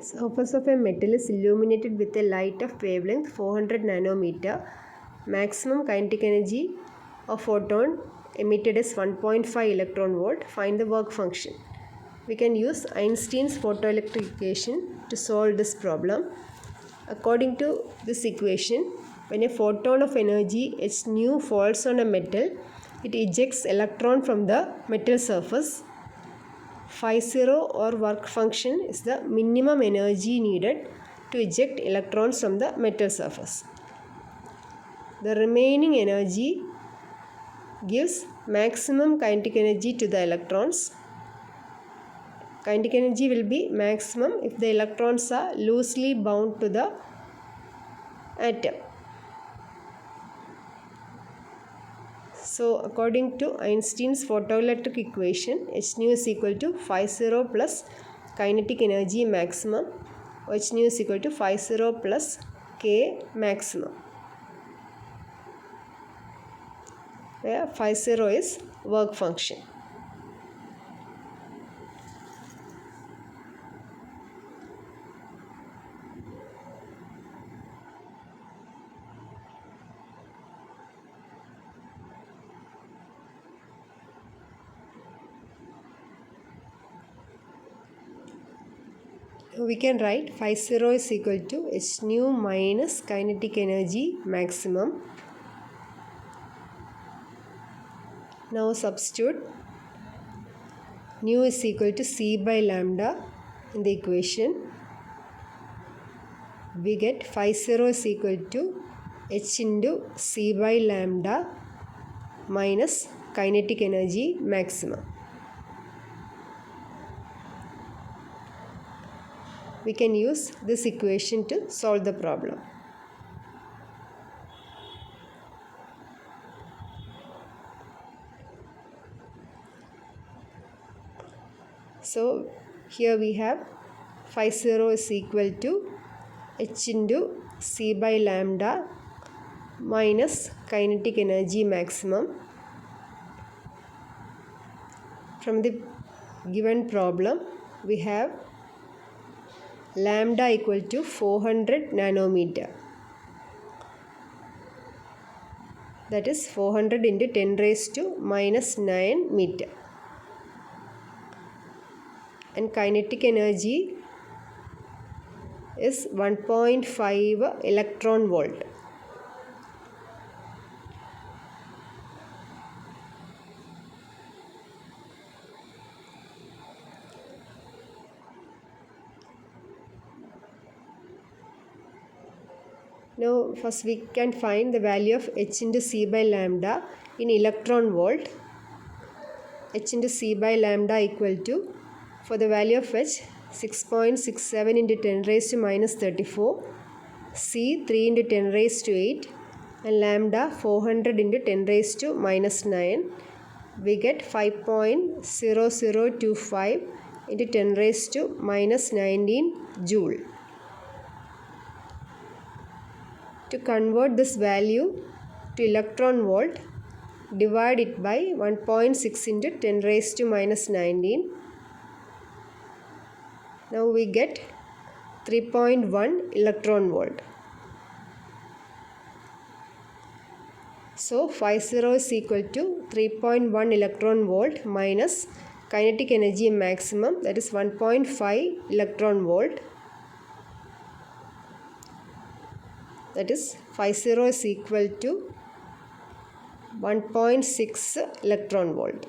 Surface of a metal is illuminated with a light of wavelength 400 nanometer. Maximum kinetic energy of photon emitted is 1.5 electron volt. Find the work function. We can use Einstein's photoelectric equation to solve this problem. According to this equation, when a photon of energy h nu falls on a metal, it ejects electron from the metal surface. Phi 0 or work function is the minimum energy needed to eject electrons from the metal surface. The remaining energy gives maximum kinetic energy to the electrons. Kinetic energy will be maximum if the electrons are loosely bound to the atom. So, according to Einstein's photoelectric equation, h nu is equal to phi 0 plus kinetic energy maximum, h nu is equal to phi 0 plus k maximum, where phi 0 is work function. We can write phi 0 is equal to h nu minus kinetic energy maximum. Now substitute nu is equal to c by lambda in the equation. We get phi 0 is equal to h into c by lambda minus kinetic energy maximum. We can use this equation to solve the problem. So here we have phi 0 is equal to h into c by lambda minus kinetic energy maximum. From the given problem, we have lambda equal to 400 nanometer. That is 400 into 10 raised to minus 9 meter. And kinetic energy is 1.5 electron volt. Now first we can find the value of h into c by lambda in electron volt. H into c by lambda equal to, for the value of h, 6.67 into 10 raised to minus 34, c 3 into 10 raised to 8, and lambda 400 into 10 raised to minus 9. We get 5.0025 into 10 raised to minus 19 joule. To convert this value to electron volt, divide it by 1.6 into 10 raised to minus 19. Now we get 3.1 electron volt. So phi 0 is equal to 3.1 electron volt minus kinetic energy maximum, that is 1.5 electron volt. That is phi 0 is equal to 1.6 electron volt.